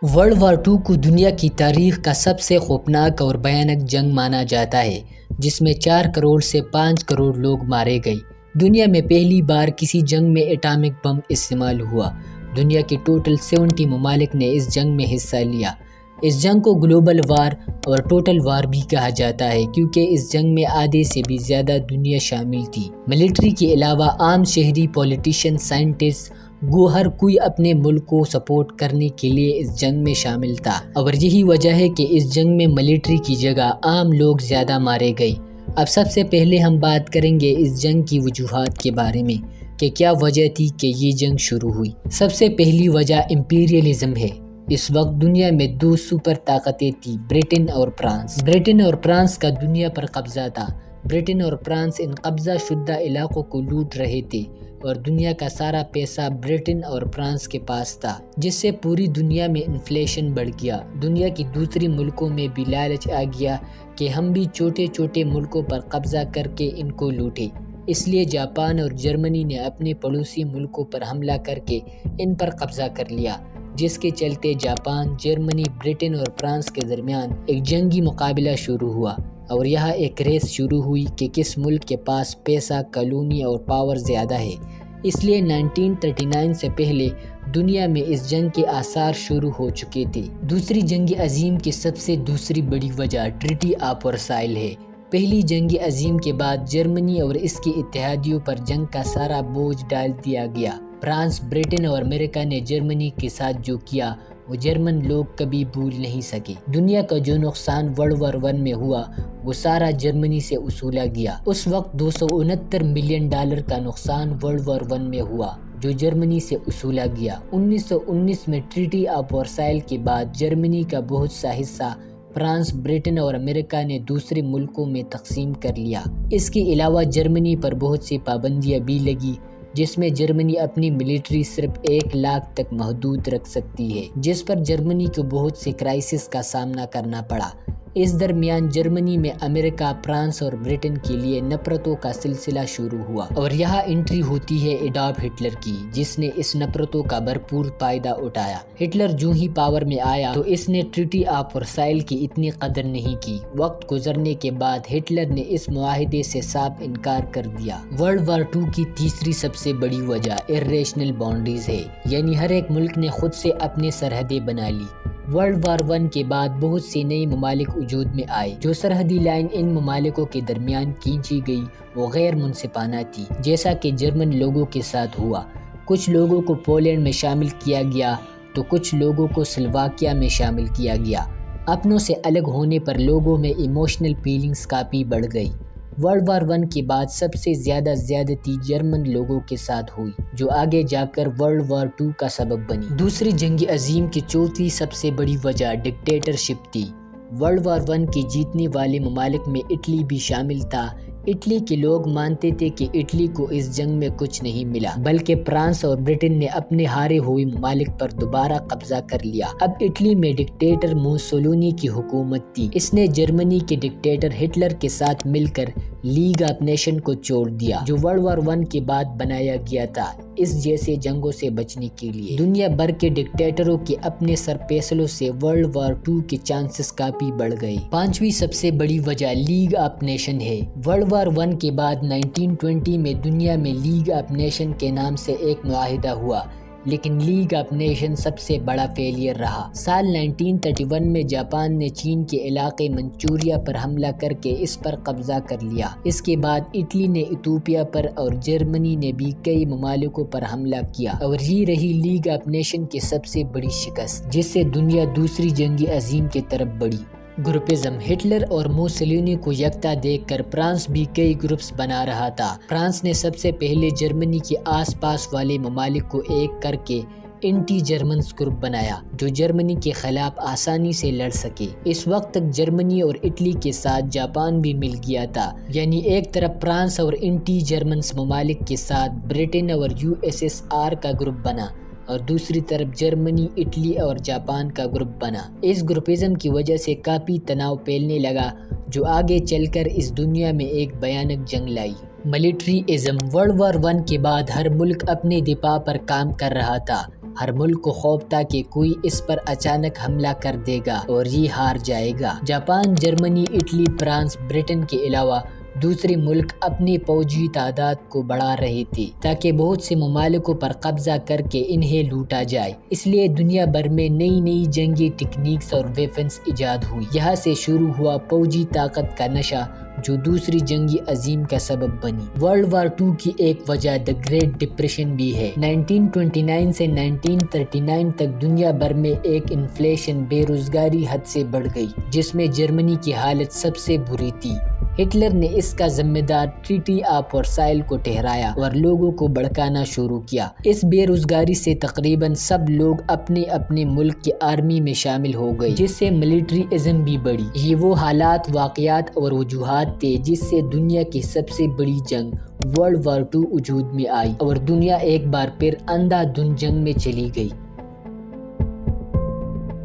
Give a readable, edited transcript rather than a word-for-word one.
World war to کو دنیا کی تاریخ کا سب سے خوفناک اور بھیانک جنگ مانا جاتا ہے، جس میں 4 کروڑ سے 5 کروڑ لوگ مارے گئے۔ دنیا میں پہلی بار کسی جنگ میں ایٹامک بم استعمال ہوا۔ دنیا کے ٹوٹل 70 ممالک نے اس جنگ میں حصہ لیا۔ اس جنگ کو گلوبل وار اور ٹوٹل وار بھی کہا جاتا ہے کیونکہ اس جنگ میں آدھے سے بھی زیادہ دنیا شامل تھی۔ ملٹری کے علاوہ عام شہری، پولیٹیشین، سائنٹسٹ، گو ہر کوئی اپنے ملک کو سپورٹ کرنے کے لیے اس جنگ میں شامل تھا، اور یہی وجہ ہے کہ اس جنگ میں ملٹری کی جگہ عام لوگ زیادہ مارے گئے۔ اب سب سے پہلے ہم بات کریں گے اس جنگ کی وجوہات کے بارے میں کہ کیا وجہ تھی کہ یہ جنگ شروع ہوئی۔ سب سے پہلی وجہ امپیریلزم ہے۔ اس وقت دنیا میں 2 سپر طاقتیں تھیں، برٹن اور فرانس۔ برٹن اور فرانس کا دنیا پر قبضہ تھا۔ برٹن اور فرانس ان قبضہ شدہ علاقوں کو لوٹ رہے تھے اور دنیا کا سارا پیسہ برٹن اور فرانس کے پاس تھا، جس سے پوری دنیا میں انفلیشن بڑھ گیا۔ دنیا کی دوسری ملکوں میں بھی لالچ آ گیا کہ ہم بھی چھوٹے چھوٹے ملکوں پر قبضہ کر کے ان کو لوٹیں۔ اس لیے جاپان اور جرمنی نے اپنے پڑوسی ملکوں پر حملہ کر کے ان پر قبضہ کر لیا، جس کے چلتے جاپان، جرمنی، برٹن اور فرانس کے درمیان ایک جنگی مقابلہ شروع ہوا، اور یہاں ایک ریس شروع ہوئی کہ کس ملک کے پاس پیسہ، کالونی اور پاور زیادہ ہے۔ اس لیے 1939 سے پہلے دنیا میں اس جنگ کے آثار شروع ہو چکے تھے۔ دوسری جنگ عظیم کی سب سے دوسری بڑی وجہ ٹریٹی آف ورسائے ہے۔ پہلی جنگ عظیم کے بعد جرمنی اور اس کے اتحادیوں پر جنگ کا سارا بوجھ ڈال دیا گیا۔ فرانس، برٹن اور امریکہ نے جرمنی کے ساتھ جو کیا وہ جرمن لوگ کبھی بھول نہیں سکے۔ دنیا کا جو نقصان ورلڈ وار 1 میں ہوا وہ سارا جرمنی سے وصولا گیا۔ اس وقت $269 ملین کا نقصان ورلڈ وار 1 میں ہوا جو جرمنی سے وصولا گیا۔ 1919 میں ٹریٹی آف ورسائے کے بعد جرمنی کا بہت سا حصہ فرانس، برٹن اور امریکہ نے دوسرے ملکوں میں تقسیم کر لیا۔ اس کے علاوہ جرمنی پر بہت سی پابندیاں بھی لگی، جس میں جرمنی اپنی ملٹری صرف 1 لاکھ تک محدود رکھ سکتی ہے، جس پر جرمنی کو بہت سے کرائسس کا سامنا کرنا پڑا۔ اس درمیان جرمنی میں امریکہ، فرانس اور برٹن کے لیے نفرتوں کا سلسلہ شروع ہوا، اور یہاں انٹری ہوتی ہے ایڈولف ہٹلر کی، جس نے اس نفرتوں کا بھرپور فائدہ اٹھایا۔ ہٹلر جو ہی پاور میں آیا تو اس نے ٹریٹی آف ورسائے کی اتنی قدر نہیں کی۔ وقت گزرنے کے بعد ہٹلر نے اس معاہدے سے صاف انکار کر دیا۔ ورلڈ وار 2 کی تیسری سب سے بڑی وجہ irrational باؤنڈریز ہے، یعنی ہر ایک ملک نے خود سے اپنے سرحدیں بنا لی۔ ورلڈ وار 1 کے بعد بہت سے نئے ممالک وجود میں آئے۔ جو سرحدی لائن ان ممالکوں کے درمیان کھینچی گئی وہ غیر منصفانہ تھی، جیسا کہ جرمن لوگوں کے ساتھ ہوا۔ کچھ لوگوں کو پولینڈ میں شامل کیا گیا تو کچھ لوگوں کو سلوواکیہ میں شامل کیا گیا۔ اپنوں سے الگ ہونے پر لوگوں میں ایموشنل فیلنگز کافی بڑھ گئی۔ ورلڈ وار 1 کے بعد سب سے زیادہ زیادتی جرمن لوگوں کے ساتھ ہوئی، جو آگے جا کر ورلڈ وار 2 کا سبب بنی۔ دوسری جنگ عظیم کی چوتھی سب سے بڑی وجہ ڈکٹیٹرشپ تھی۔ ورلڈ وار 1 کے جیتنے والے ممالک میں اٹلی بھی شامل تھا۔ اٹلی کے لوگ مانتے تھے کہ اٹلی کو اس جنگ میں کچھ نہیں ملا، بلکہ فرانس اور برٹن نے اپنے ہارے ہوئے ممالک پر دوبارہ قبضہ کر لیا۔ اب اٹلی میں ڈکٹیٹر موسولینی کی حکومت تھی۔ اس نے جرمنی کے ڈکٹیٹر ہٹلر کے ساتھ مل کر لیگ آف نیشن کو چھوڑ دیا، جو ورلڈ وار 1 کے بعد بنایا گیا تھا اس جیسے جنگوں سے بچنے کے لیے۔ دنیا بھر کے ڈکٹیٹروں کے اپنے سر فیصلوں سے ورلڈ وار 2 کے چانسز کافی بڑھ گئے۔ پانچویں سب سے بڑی وجہ لیگ آف نیشن ہے۔ ورلڈ وار 1 کے بعد 1920 میں دنیا میں لیگ آف نیشن کے نام سے ایک معاہدہ ہوا، لیکن لیگ آف نیشن سب سے بڑا فیلئر رہا۔ سال 1931 میں جاپان نے چین کے علاقے منچوریا پر حملہ کر کے اس پر قبضہ کر لیا۔ اس کے بعد اٹلی نے ایتھوپیا پر اور جرمنی نے بھی کئی ممالکوں پر حملہ کیا، اور یہ رہی لیگ آف نیشن کی سب سے بڑی شکست، جس سے دنیا دوسری جنگ عظیم کی طرف بڑھی۔ گروپزم۔ ہٹلر اور موسولینی کو یکتا دیکھ کر فرانس بھی کئی گروپس بنا رہا تھا۔ فرانس نے سب سے پہلے جرمنی کے آس پاس والے ممالک کو ایک کر کے اینٹی جرمنز گروپ بنایا، جو جرمنی کے خلاف آسانی سے لڑ سکے۔ اس وقت تک جرمنی اور اٹلی کے ساتھ جاپان بھی مل گیا تھا، یعنی ایک طرف فرانس اور اینٹی جرمنز ممالک کے ساتھ برٹن اور USSR کا گروپ بنا، اور دوسری طرف جرمنی، اٹلی اور جاپان کا گروپ بنا۔ اس گروپزم کی وجہ سے کافی تناؤ پھیلنے لگا، جو آگے چل کر اس دنیا میں ایک بھیانک جنگ لائی۔ ملٹری ازم۔ ورلڈ وار 1 کے بعد ہر ملک اپنے دفاع پر کام کر رہا تھا۔ ہر ملک کو خوف تھا کہ کوئی اس پر اچانک حملہ کر دے گا اور یہ ہار جائے گا۔ Japan, Germany, Italy, France, Britain کے علاوہ دوسرے ملک اپنی فوجی تعداد کو بڑھا رہے تھے تاکہ بہت سے ممالکوں پر قبضہ کر کے انہیں لوٹا جائے۔ اس لیے دنیا بھر میں نئی جنگی ٹیکنیکس اور ویپنز ایجاد ہوئی۔ یہاں سے شروع ہوا فوجی طاقت کا نشہ جو دوسری جنگ عظیم کا سبب بنی۔ ورلڈ وار 2 کی ایک وجہ دی گریٹ ڈپریشن بھی ہے۔ 1929 سے 1939 تک دنیا بھر میں ایک انفلیشن، بے روزگاری حد سے بڑھ گئی، جس میں جرمنی کی حالت سب سے بری تھی۔ ہٹلر نے اس کا ذمہ دار ٹریٹی آف ورسائل کو ٹھہرایا اور لوگوں کو بھڑکانا شروع کیا۔ اس بے روزگاری سے تقریباً سب لوگ اپنے اپنے ملک کی آرمی میں شامل ہو گئے، جس سے ملٹریزم بھی بڑھی۔ یہ وہ حالات، واقعات اور وجوہات تھے جس سے دنیا کی سب سے بڑی جنگ ورلڈ وار 2 وجود میں آئی اور دنیا ایک بار پھر اندھا دھند جنگ میں چلی گئی۔